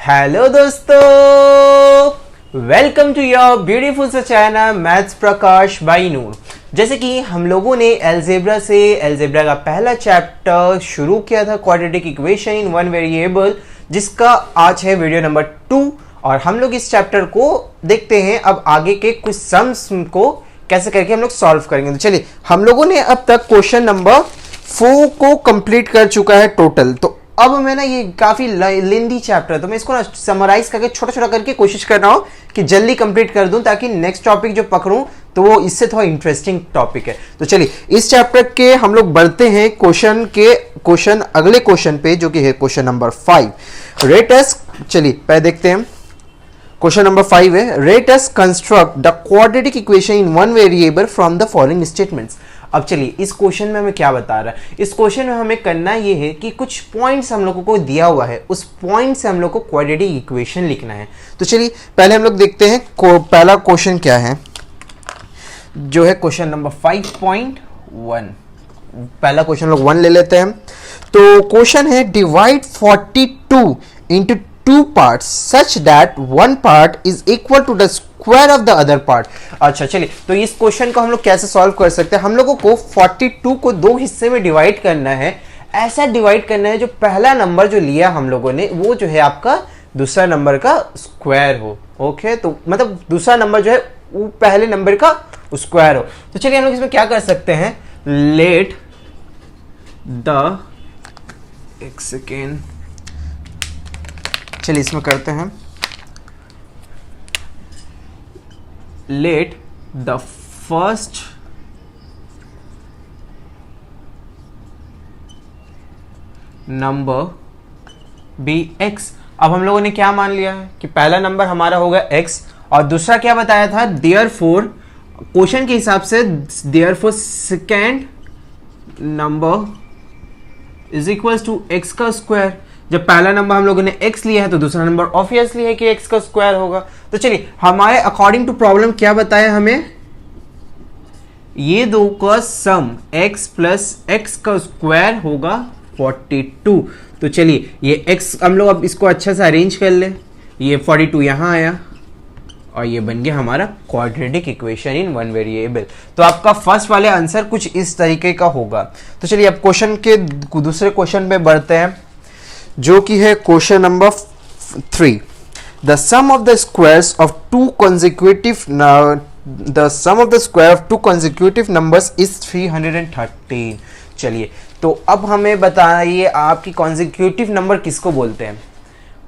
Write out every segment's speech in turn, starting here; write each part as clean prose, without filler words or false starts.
Hello दोस्तों, welcome to your beautiful सा channel maths Prakash by नूर। जैसे कि हम लोगों ने एलजेब्रा का पहला चैप्टर शुरू किया था, quadratic equation in one variable, जिसका आज है वीडियो नंबर 2। और हम लोग इस चैप्टर को देखते हैं अब आगे के कुछ सम्स को कैसे करके हम लोग सॉल्व करेंगे। तो चलिए, हम लोगों ने अब तक क्वेश्चन नंबर 4 को कंप्लीट कर चुका है टोटल। तो अब मैं ना, ये काफी लेंदी चैप्टर है, तो मैं इसको ना समराइज करके छोटा छोटा करके कोशिश कर रहा हूं कि जल्दी कंप्लीट कर दूं, ताकि नेक्स्ट टॉपिक जो पकड़ूं तो वो इससे थोड़ा इंटरेस्टिंग टॉपिक है। तो चलिए, इस चैप्टर के हम लोग बढ़ते हैं अगले क्वेश्चन पे, जो कि है क्वेश्चन नंबर 5। रेट अस, चलिए पहले देखते हैं। क्वेश्चन नंबर 5 है, rate us construct the quadratic equation in one variable from the following statements. अब चलिए, इस क्वेश्चन में हमें क्या बता रहा है। इस क्वेश्चन में हमें करना ये है कि कुछ पॉइंट्स हम लोगों को दिया हुआ है, उस पॉइंट से हम लोग को क्वाड्रेटिक इक्वेशन लिखना है। तो चलिए पहले हम लोग देखते हैं पहला क्वेश्चन क्या है, जो है क्वेश्चन नंबर 5.1। पहला क्वेश्चन लोग 1 ले लेते हैं। तो क्वेश्चन है, divide 42 into 2 parts such that one part is equal to the square of the other part। अच्छा चलिए, तो इस क्वेश्चन को हम लोग कैसे सॉल्व कर सकते हैं। हम लोगों को 42 को 2 हिस्से में डिवाइड करना है। ऐसा डिवाइड करना है जो पहला नंबर जो लिया हम लोगों ने, वो जो है आपका दूसरा नंबर का स्क्वायर हो। ओके, तो मतलब दूसरा नंबर जो है वो पहले नंबर का स्क्वायर हो। तो चलिए, हम लोग इसमें क्या कर सकते हैं, लेट द, एक सेकेंड, चलिए इसमें करते हैं, let the first number be x. अब हम लोगों ने क्या मान लिया है कि पहला नंबर हमारा होगा एक्स, और दूसरा क्या बताया था, देयरफॉर क्वेश्चन के हिसाब से therefore second number is equal to x का स्क्वायर। जब पहला नंबर हम लोगों ने x लिया है तो दूसरा नंबर ऑब्वियसली है कि x का स्क्वायर होगा। तो चलिए, हमारे अकॉर्डिंग टू प्रॉब्लम क्या बताया हमें, ये दो का सम x प्लस x का स्क्वायर होगा 42। तो चलिए, ये x हम लोग अब इसको अच्छा से अरेंज कर ले। ये 42 यहां आया और ये बन गया हमारा quadratic equation in one variable. तो आपका फर्स्ट वाले आंसर कुछ इस तरीके का होगा। तो चलिए, अब क्वेश्चन के दूसरे क्वेश्चन पे बढ़ते हैं, जो कि है question number 3। The sum of the squares of two consecutive numbers is 313। चलिए, तो अब हमें बताइए आपकी कॉन्जिक्यूटिव नंबर किसको बोलते हैं।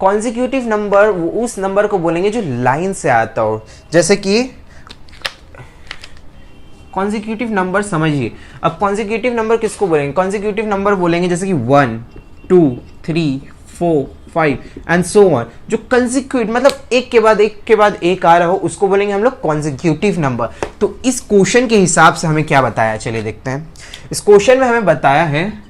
कॉन्जिक्यूटिव नंबर उस नंबर को बोलेंगे जो लाइन से आता हो। जैसे कि कॉन्जिक्यूटिव नंबर समझिए, अब कॉन्जिक्यूटिव नंबर किसको बोलेंगे, कॉन्जिक्यूटिव नंबर बोलेंगे जैसे कि 1 2 3 4 5 एंड सो ऑन, जो कंसेक्यूटिव मतलब एक के बाद एक आ रहा हो, उसको बोलेंगे हम लोग कॉन्सेक्यूटिव नंबर। तो इस क्वेश्चन के हिसाब से हमें क्या बताया, चलिए देखते हैं। इस क्वेश्चन में हमें बताया है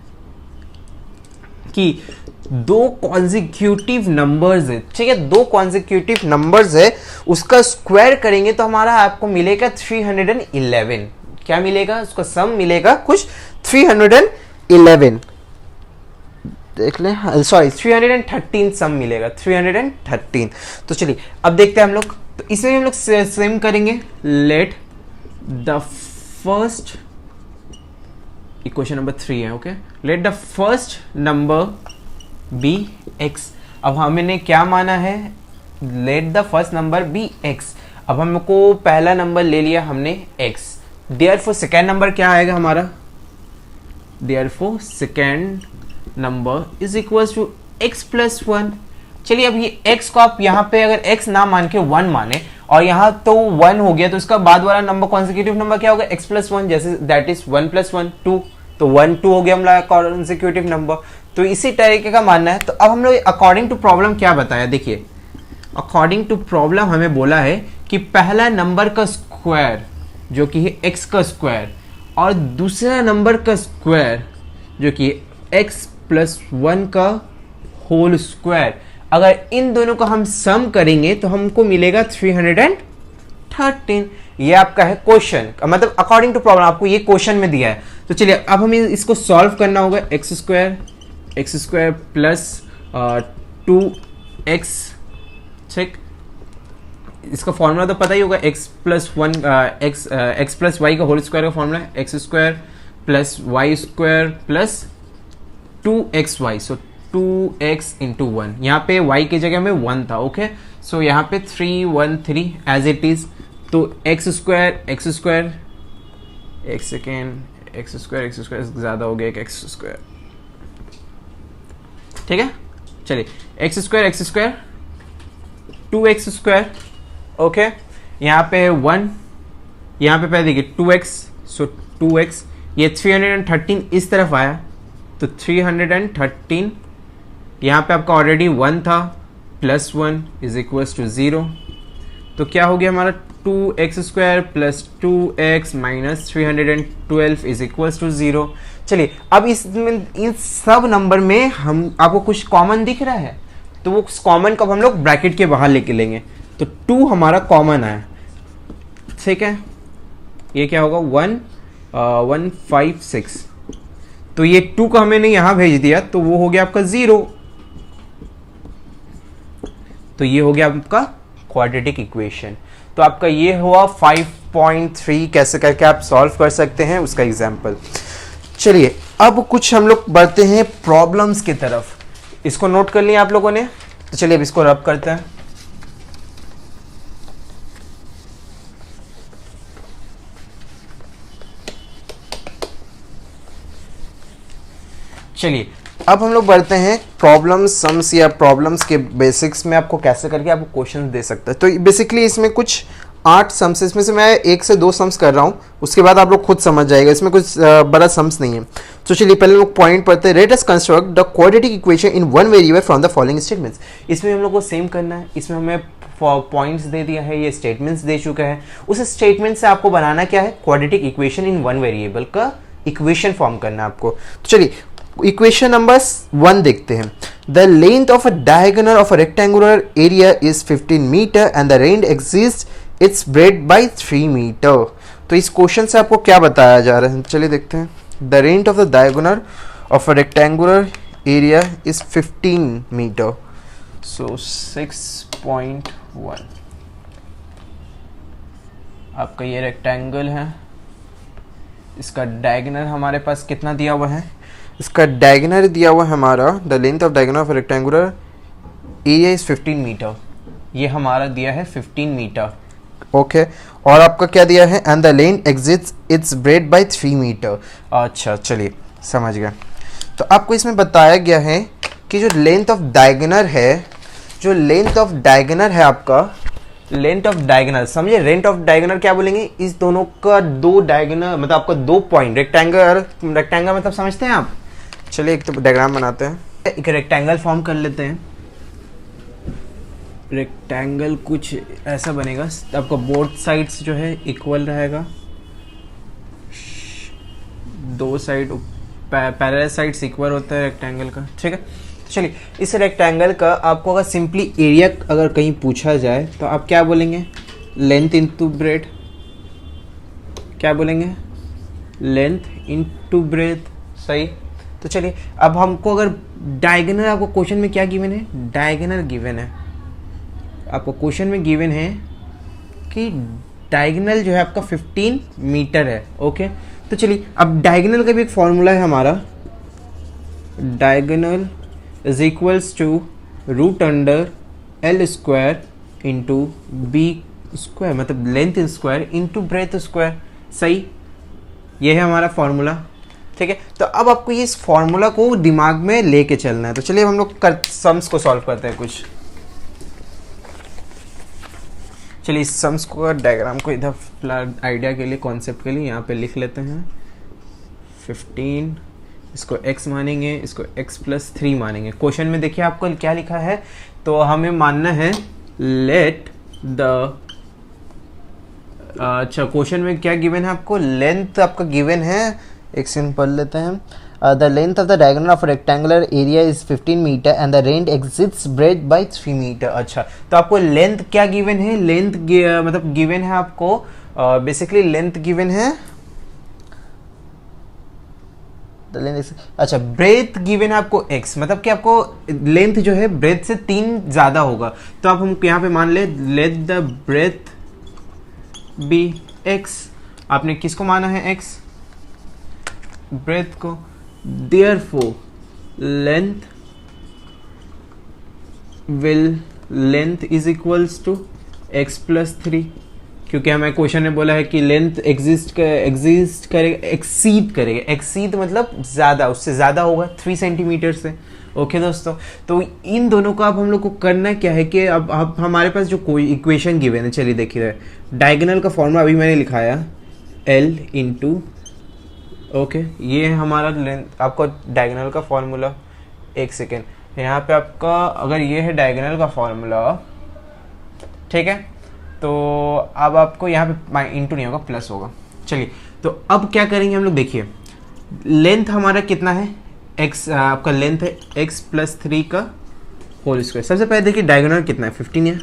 कि दो कॉन्सेक्यूटिव नंबर्स है, ठीक है, दो कॉन्सेक्यूटिव नंबर्स है, उसका स्क्वायर करेंगे तो हमारा आपको मिलेगा 311। क्या मिलेगा, उसका सम मिलेगा कुछ 311, देख लें, सॉरी 313 सम मिलेगा, 313। तो चलिए, अब देखते हैं हम लोग। तो इसमें हम लोग सेम करेंगे, let the first, equation number 3 है, okay, let the first number be x. अब हमने क्या माना है, let the first number be x. अब हमको पहला नंबर ले लिया हमने एक्स, देयरफॉर सेकेंड नंबर क्या आएगा हमारा, therefore second number is equal to x plus 1। चलिए, अब ये x को आप यहाँ पे अगर x ना मान के 1 माने, और यहाँ तो 1 हो गया, तो इसका बाद वाला नंबर कॉन्सेक्यूटिव नंबर क्या होगा, x प्लस 1, जैसे दैट इज 1 प्लस 1 2, तो 1 2 हो गया हमारा कॉन्सेक्यूटिव नंबर। तो इसी तरीके का मानना है। तो अब हम लोग अकॉर्डिंग टू प्रॉब्लम क्या बताया, देखिए, अकॉर्डिंग टू प्रॉब्लम हमें बोला है कि पहला नंबर का स्क्वायर जो कि है x का स्क्वायर, और दूसरा नंबर का स्क्वायर जो कि x प्लस 1 का होल स्क्वायर, अगर इन दोनों को हम सम करेंगे तो हमको मिलेगा 313। ये आपका है क्वेश्चन, मतलब अकॉर्डिंग टू प्रॉब्लम आपको ये क्वेश्चन में दिया है। तो चलिए अब हमें इसको सॉल्व करना होगा। एक्स स्क्वायर प्लस 2x ठीक, इसका फॉर्मूला तो पता ही होगा, एक्स प्लस वाई का होल स्क्वायर का फॉर्मूला है x square plus y square plus 2xy, so 2x into 1, यहाँ पे y की जगह में 1 था, ओके, सो यहाँ पे 313 एज इट इज, तो एक्स स्क्वायर एक सेकेंड, एक्स स्क्वायर ज़्यादा हो गया, एक्स स्क्वायर, ठीक है, चलिए x square 2x square, okay, यहाँ पे 1, यहाँ पे पहले देखिए 2x, सो 2x, ये 313 इस तरफ आया तो 313, यहाँ पे आपका ऑलरेडी 1 था, प्लस 1 इज इक्वल्स टू 0, तो क्या हो गया हमारा 2x square plus 2x minus 312 is equals to 0। चलिए अब इन सब नंबर में हम आपको कुछ कॉमन दिख रहा है, तो वो कॉमन को हम लोग ब्रैकेट के बाहर लेके लेंगे, तो 2 हमारा कॉमन आया, ठीक है, ये क्या होगा 156, तो ये 2 को हमने यहां भेज दिया तो वो हो गया आपका 0, तो ये हो गया आपका क्वाड्रेटिक इक्वेशन। तो आपका ये हुआ 5.3, कैसे करके आप सॉल्व कर सकते हैं उसका एग्जाम्पल। चलिए अब कुछ हम लोग बढ़ते हैं प्रॉब्लम्स की तरफ, इसको नोट कर लिया आप लोगों ने, तो चलिए अब इसको रब करते हैं। चलिए अब हम लोग बढ़ते हैं प्रॉब्लम्स सम्स या प्रॉब्लम्स के बेसिक्स में, आपको कैसे करके आपको क्वेश्चन दे सकता है। तो बेसिकली इसमें कुछ 8 सम्स, इसमें से मैं 1 से 2 सम्स कर रहा हूँ, उसके बाद आप लोग खुद समझ जाएगा, इसमें कुछ बड़ा सम्स नहीं है। तो चलिए पहले लोग पॉइंट पढ़ते हैं। Let us construct the quadratic equation in one variable from the following statements. इसमें हम लोग को सेम करना है, इसमें हमें पॉइंट्स दे दिया है, ये स्टेटमेंट्स दे चुका है, उस स्टेटमेंट से आपको बनाना क्या है, quadratic equation in one variable का इक्वेशन फॉर्म करना है आपको। तो चलिए इक्वेशन नंबर 1 देखते हैं। The length of a diagonal of a rectangular area is 15 metre and the range exist its bread by 3 metre. तो इस क्वेश्चन से आपको क्या बताया जा रहा है, चलिए देखते हैं। The range of the diagonal of a rectangular area is 15 metre, so 6.1 आपका ये रेक्टेंगल है, इसका डायगोनल हमारे पास कितना दिया हुआ है, इसका डायगोनल दिया हुआ है हमारा, the length of diagonal of rectangular area is 15 metre, ये हमारा दिया है 15 मीटर, ओके, और आपका क्या दिया है, and the length exits its bread by 3 metre. अच्छा चलिए समझ गया। तो आपको इसमें बताया गया है कि जो लेंथ ऑफ डायगोनल है, जो लेंथ ऑफ डायगोनल है आपका, लेंथ ऑफ डायगोनल समझे, लेंथ ऑफ डायगोनल क्या बोलेंगे, इस दोनों का 2 डायगोनल मतलब आपका 2 पॉइंट, रेक्टेंगल मतलब समझते हैं आप। चलिए एक तो डायग्राम बनाते हैं, एक रेक्टेंगल फॉर्म कर लेते हैं। रेक्टेंगल कुछ ऐसा बनेगा, आपका बोथ साइड्स जो है इक्वल रहेगा, 2 साइड पैरेलल साइड्स इक्वल होता है रेक्टेंगल का, ठीक है। चलिए इस रेक्टेंगल का आपको अगर सिंपली एरिया अगर कहीं पूछा जाए तो आप क्या बोलेंगे, लेंथ इनटू ब्रेथ, क्या बोलेंगे, लेंथ इनटू ब्रेथ, सही। तो चलिए अब हमको अगर डायगोनल, आपको क्वेश्चन में क्या गिवन है, डायगोनल गिवन है, आपको क्वेश्चन में गिवन है कि डायगोनल जो है आपका 15 मीटर है, ओके। तो चलिए अब डायगोनल का भी एक फॉर्मूला है हमारा, diagonal is equals to root under L square into B square, मतलब length square into breadth square, सही, ये है हमारा फॉर्मूला, ठीक है। तो अब आपको ये इस फॉर्मूला को दिमाग में लेके चलना है। तो चलिए हम लोग सम्स को सॉल्व करते हैं कुछ। चलिए इस सम्स को, डायग्राम को इधर आइडिया के लिए, कॉन्सेप्ट के लिए यहाँ पे लिख लेते हैं। 15, इसको x मानेंगे, इसको x प्लस 3 मानेंगे। क्वेश्चन में देखिए आपको क्या लिखा है, तो हमें मानना है लेट द, अच्छा क्वेश्चन में क्या गिवन है आपको, लेंथ आपका गिवन है, एक सेकंड पढ़ लेते हैं। The length of the diagonal of rectangular area is 15 metre and the range exits bread by 3 metre. अच्छा तो आपको लेंथ क्या गिवन है, लेंथ मतलब गिवन है आपको, बेसिकली लेंथ गिवन है द लेंथ, अच्छा ब्रेथ गिवन है आपको x, मतलब कि आपको लेंथ जो है ब्रेथ से 3 ज़्यादा होगा, तो आप हम यहाँ पे मान ले let the breadth be x, आपने किसको माना है x, ब्रेथ को, therefore length is equals to x plus 3, क्योंकि हमें क्वेश्चन ने बोला है कि लेंथ एक्सिस्ट करेगा, एक्सीड मतलब ज़्यादा, उससे ज़्यादा होगा 3 सेंटीमीटर से। ओके दोस्तों, तो इन दोनों को अब हम लोग को करना क्या है कि अब हमारे पास जो कोई इक्वेशन गिवन है, चलिए देखिए डायगोनल का फॉर्मूला अभी मैंने लिखाया L इंटू, ओके ये है हमारा लेंथ, आपका डायगोनल का फॉर्मूला, एक सेकेंड यहाँ पे आपका, अगर ये है डायगोनल का फॉर्मूला, ठीक है, तो अब आपको यहाँ पे इंटू नहीं होगा, प्लस होगा। चलिए तो अब क्या करेंगे हम लोग, देखिए लेंथ हमारा कितना है x, आपका लेंथ है x प्लस 3 का होल स्क्वायर। सबसे पहले देखिए डायगोनल कितना है 15 है,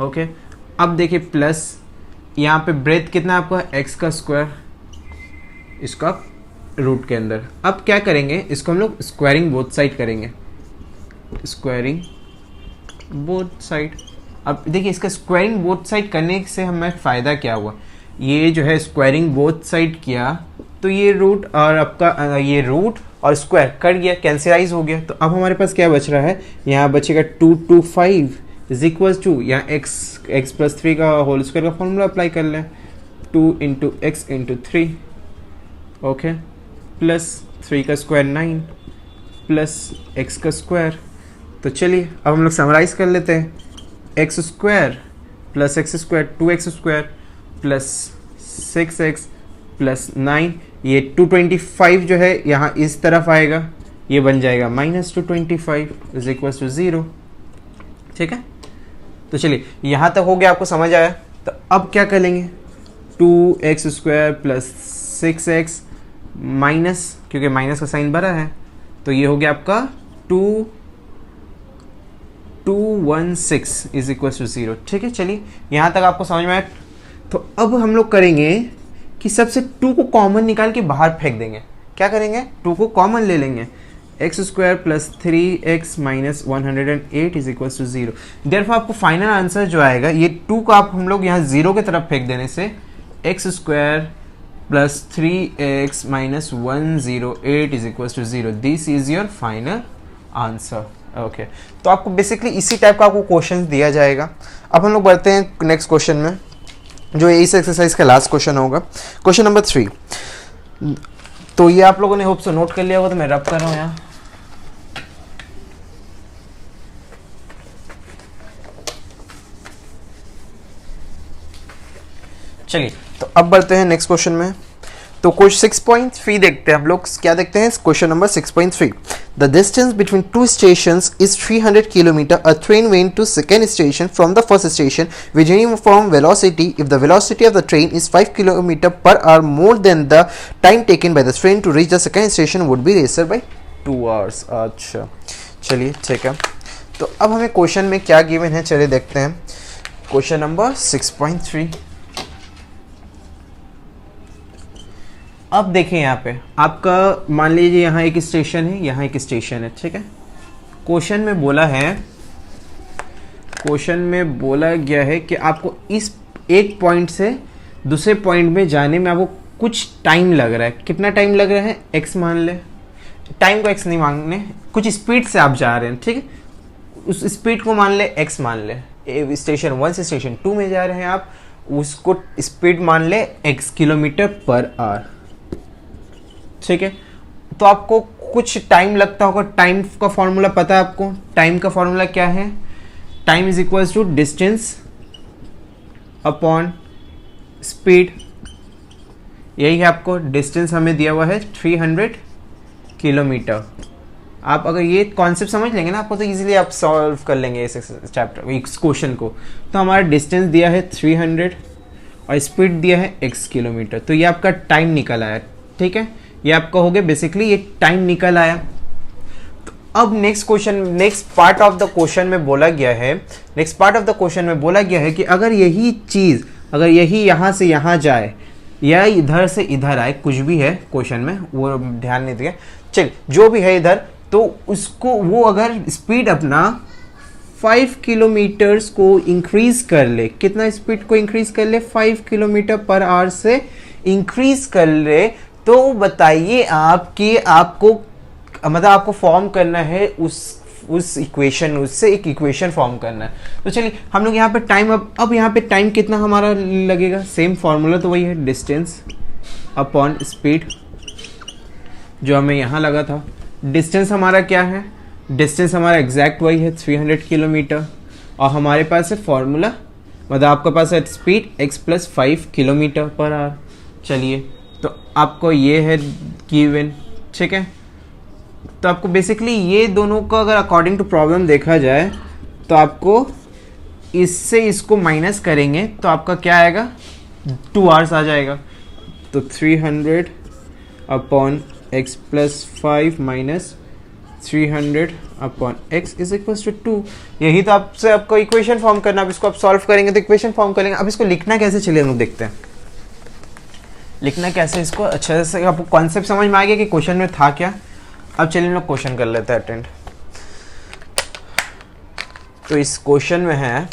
ओके। अब देखिए प्लस यहाँ पे ब्रेथ कितना है आपका x का स्क्वायर, इसका रूट के अंदर। अब क्या करेंगे, इसको हम लोग स्क्वायरिंग बोथ साइड करेंगे, स्क्वायरिंग बोथ साइड। अब देखिए इसका स्क्वायरिंग बोथ साइड करने से हमें फ़ायदा क्या हुआ, ये जो है स्क्वायरिंग बोथ साइड किया तो ये रूट और आपका ये रूट और स्क्वायर कट गया, कैंसिलाइज हो गया। तो अब हमारे पास क्या बच रहा है, यहाँ बचेगा 2 to 5 इज इक्वल्स टू, यहाँ x प्लस 3 का होल स्क्वायर का फॉर्मूला अप्लाई कर लें, 2 into x into 3, okay, plus 3 का स्क्वायर 9 प्लस x का स्क्वायर। तो चलिए अब हम लोग समराइज कर लेते हैं, x square plus x square 2x square plus 6x plus 9, ये 225 जो है यहाँ इस तरफ आएगा, ये बन जाएगा -225 इज इक्वल टू 0, ठीक है। तो चलिए यहाँ तक हो गया, आपको समझ आया। तो अब क्या करेंगे, 2x square plus 6x minus, क्योंकि माइनस का साइन बड़ा है, तो ये हो गया आपका 216 इज इक्वल टू 0, ठीक है। चलिए यहाँ तक आपको समझ में आया। तो अब हम लोग करेंगे कि सबसे 2 को कॉमन निकाल के बाहर फेंक देंगे। क्या करेंगे, 2 को कॉमन ले लेंगे, x square plus 3x minus 108 is equal to 0। Therefore आपको फाइनल आंसर जो आएगा, ये 2 को आप हम लोग यहाँ 0 की तरफ फेंक देने से x square plus 3x minus 108 is equal to 0, this is your final answer. Okay, तो आपको बेसिकली इसी टाइप का आपको क्वेश्चन दिया जाएगा। अब हम लोग बढ़ते हैं नेक्स्ट क्वेश्चन में, जो इस एक्सरसाइज का लास्ट क्वेश्चन होगा, क्वेश्चन नंबर 3। तो ये आप लोगों ने होप से नोट कर लिया होगा, तो मैं रब कर रहा हूँ यहाँ। चलिए तो अब बढ़ते हैं नेक्स्ट क्वेश्चन में। तो क्वेश्चन 6.3 देखते हैं हम लोग, क्या देखते हैं question number 6.3। The distance between two stations is 300 kilometre. A train went to second station from the first station with uniform velocity. If the velocity of the train is 5 kilometre per hour more than the time taken by the train to reach the second station would be lesser by 2 hours. अच्छा चलिए ठीक है, तो अब हमें question में क्या given है, चलिए देखते हैं। Question number 6.3। अब देखिए यहाँ पे आपका मान लीजिए यहाँ एक स्टेशन है, यहाँ एक स्टेशन है, ठीक है। क्वेश्चन में बोला गया है कि आपको इस एक पॉइंट से दूसरे पॉइंट में जाने में आपको कुछ टाइम लग रहा है। कितना टाइम लग रहा है, x मान ले, टाइम को x नहीं मांगने, कुछ स्पीड से आप जा रहे हैं, ठीक है। उस स्पीड को मान ले x मान ले, स्टेशन 1 से स्टेशन 2 में जा रहे हैं आप, उसको स्पीड मान ले x किलोमीटर पर आवर, ठीक है। तो आपको कुछ टाइम लगता होगा, टाइम का फॉर्मूला पता है आपको, टाइम का फॉर्मूला क्या है, time is equals to distance upon speed. यही है आपको, डिस्टेंस हमें दिया हुआ है 300 किलोमीटर। आप अगर ये कॉन्सेप्ट समझ लेंगे ना, आपको तो इजीली आप सॉल्व कर लेंगे इस चैप्टर, इस क्वेश्चन को। तो हमारा डिस्टेंस दिया है 300 और स्पीड दिया है x किलोमीटर, तो ये आपका टाइम निकल आया, ठीक है। ये आपका हो गया, बेसिकली ये टाइम निकल आया। तो अब next part of the question में बोला गया है कि अगर यही चीज, अगर यही यहाँ से यहाँ जाए या इधर से इधर आए, कुछ भी है क्वेश्चन में, वो ध्यान नहीं दिया, चल जो भी है इधर, तो उसको वो अगर स्पीड अपना 5 किलोमीटर्स को इंक्रीज कर ले, कितना स्पीड को इंक्रीज कर ले, 5 किलोमीटर पर आवर से इंक्रीज कर ले, तो बताइए आप कि आपको मतलब आपको फॉर्म करना है उस इक्वेशन, उससे एक इक्वेशन फॉर्म करना है। तो चलिए हम लोग यहाँ पे टाइम, अब यहाँ पे टाइम कितना हमारा लगेगा, सेम फॉर्मूला तो वही है, डिस्टेंस अपॉन स्पीड जो हमें यहाँ लगा था। डिस्टेंस हमारा क्या है, डिस्टेंस हमारा एग्जैक्ट वही है 300 किलोमीटर, और हमारे पास है फॉर्मूला, मतलब आपके पास है speed x + 5 kilometre per our. चलिए तो आपको ये है गिवन, ठीक है। तो आपको बेसिकली ये दोनों का अगर अकॉर्डिंग टू प्रॉब्लम देखा जाए तो आपको इससे इसको माइनस करेंगे तो आपका क्या आएगा, 2 आवर्स आ जाएगा। तो 300 upon x + 5 minus 300 upon x is equal to 2। यही तो आपसे आपको इक्वेशन फॉर्म करना। अब इसको आप सॉल्व करेंगे तो इक्वेशन फॉर्म करेंगे। अब इसको लिखना कैसे, चलिए हम लोग देखते हैं लिखना कैसे इसको। अच्छे से आपको कॉन्सेप्ट समझ में आ गया कि क्वेश्चन में था क्या। अब चलिए हम लोग क्वेश्चन कर लेते हैं अटेंड। तो इस क्वेश्चन में है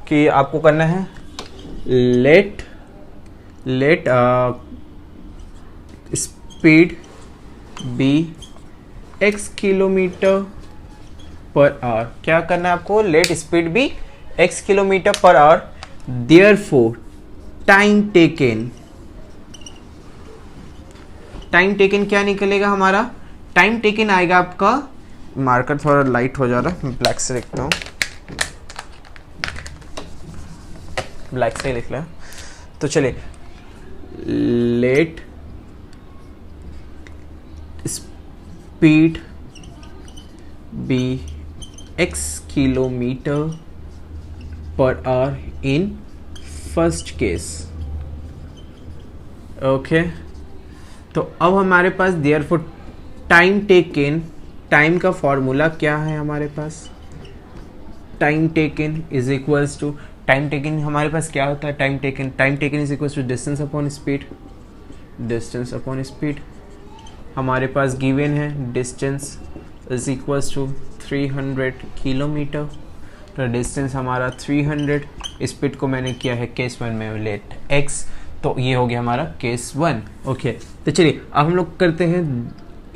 कि आपको करना है let speed be x kilometre per hour. क्या करना है आपको, let speed be x kilometre per hour, therefore time taken क्या निकलेगा हमारा, टाइम टेकन आएगा आपका, मार्कर थोड़ा लाइट हो जा रहा है, ब्लैक से लिखता हूँ, ब्लैक से लिख लिया। तो चलिए let speed be x kilometre per hour in first case. Okay, तो अब हमारे पास देयरफॉर टाइम टेकन, टाइम का फॉर्मूला क्या है हमारे पास, time taken is equals to, time taken हमारे पास क्या होता है, time taken is equals to distance upon speed, distance upon speed. हमारे पास गिवन है distance is equals to 300 kilometre, तो डिस्टेंस हमारा 300, स्पीड को मैंने किया है केस 1 में लेट x, तो ये हो गया हमारा केस 1। ओके, तो चलिए अब हम लोग करते हैं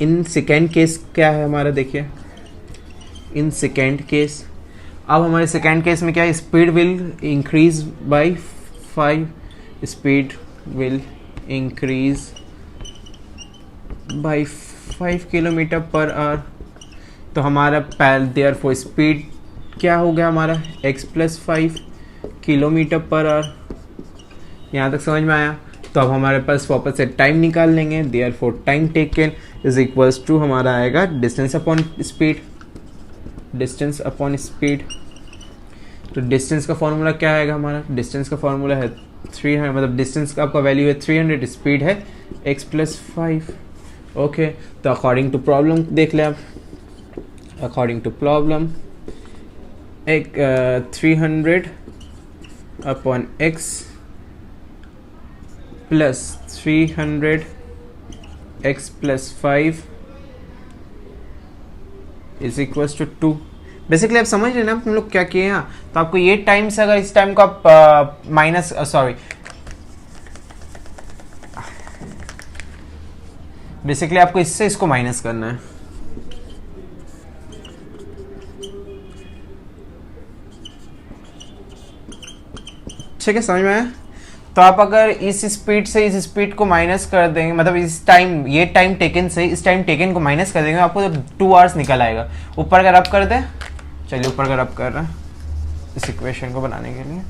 इन सेकेंड केस क्या है हमारा, देखिए इन सेकेंड केस। अब हमारे सेकेंड केस में क्या है, speed will increase by 5, speed will increase by 5 kilometre per our. तो हमारा देयरफॉर स्पीड क्या हो गया हमारा, x + 5 किलोमीटर पर आवर। यहाँ तक समझ में आया। तो अब हमारे पास वापस से टाइम निकाल लेंगे, therefore time taken is equals to हमारा आएगा distance upon speed, distance upon speed. तो डिस्टेंस का फॉर्मूला क्या आएगा हमारा, डिस्टेंस का फॉर्मूला है 300, मतलब डिस्टेंस का आपका वैल्यू है 300, स्पीड है x + 5। ओके, तो अकॉर्डिंग टू प्रॉब्लम देख लें आप, अकॉर्डिंग टू प्रॉब्लम एक 300 upon x plus 300 x + 5 is equal to 2। Basically आप समझ रहे हैं ना हम लोग क्या किए हैं। तो आपको ये टाइम से अगर इस टाइम को आप माइनस बेसिकली आपको इससे इसको माइनस करना है। ठीक है, समझ में आया। तो आप अगर इस स्पीड से इस स्पीड को माइनस कर देंगे, मतलब इस टाइम, ये टाइम टेकन से इस टाइम टेकन को माइनस कर देंगे, आपको तो 2 आवर्स निकल आएगा। ऊपर अगर आप कर दें, चलिए ऊपर अगर आप कर रहे हैं इस इक्वेशन को बनाने के लिए,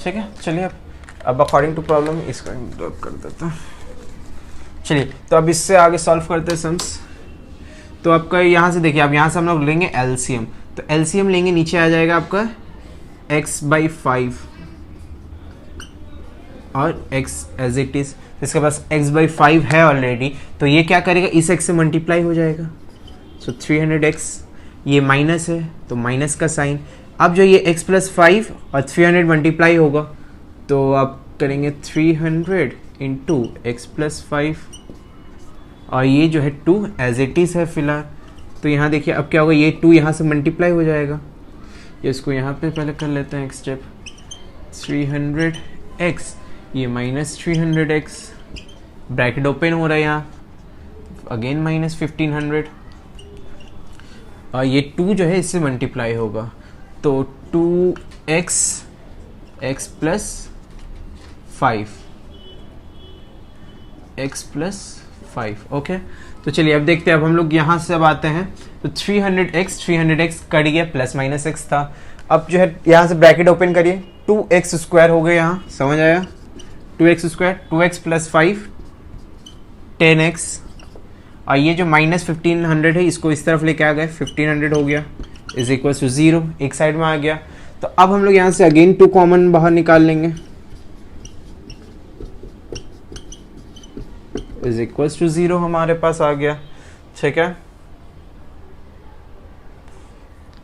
ठीक है। चलिए अब अकॉर्डिंग टू प्रॉब्लम इसको ड्रॉप कर देता हूँ। चलिए तो अब इससे आगे सॉल्व करते हैं सम्स। तो आपका यहाँ से देखिए, अब यहाँ से हम लोग लेंगे एलसीएम। तो एलसीएम लेंगे, नीचे आ जाएगा आपका x/5 और x एज इट इज। इसके पास x/5 है ऑलरेडी, तो ये क्या करेगा, इस x से मल्टीप्लाई हो जाएगा। सो 300x, ये माइनस है तो माइनस का साइन। अब जो ये x + 5 और 300 मल्टीप्लाई होगा, तो आप करेंगे 300 इंटू एक्स प्लस 5 और ये जो है 2 एज इट इज़ है फिलहाल। तो यहाँ देखिए अब क्या होगा, ये 2 यहाँ से मल्टीप्लाई हो जाएगा। इसको यहाँ पे पहले कर लेते हैं एक स्टेप, 300x ये माइनस 300x, ब्रैकेट ओपन हो रहा है यहाँ, अगेन माइनस 1500 और ये 2 जो है इससे मल्टीप्लाई होगा तो 2x x plus 5 x plus 5। Okay, तो चलिए अब देखते हैं। अब हम लोग यहाँ से अब आते हैं तो 300x कट गया, प्लस माइनस x था। अब जो है यहाँ से ब्रैकेट ओपन करिए, 2x स्क्वायर हो गया, यहाँ समझ आया, 2x square, 2x plus 5 10x और ये जो माइनस 1500 है इसको इस तरफ लेके आ गए, 1500 हो गया इज इक्वल टू 0, एक साइड में आ गया। तो अब हम लोग यहाँ से अगेन 2 कॉमन बाहर निकाल लेंगे, इज इक्वल टू 0 हमारे पास आ गया। ठीक है,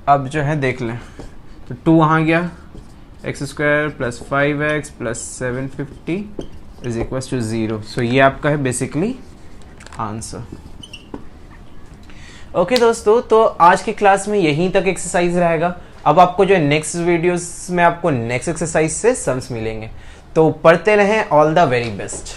अब जो है देख लें तो 2 वहाँ गया, x square plus 5x plus 750 is equal to 0। So ये आपका है बेसिकली आंसर। ओके दोस्तों, तो आज की क्लास में यहीं तक एक्सरसाइज रहेगा। अब आपको जो है नेक्स्ट वीडियोस में आपको नेक्स्ट एक्सरसाइज से सम्स मिलेंगे। तो पढ़ते रहें, ऑल द वेरी बेस्ट।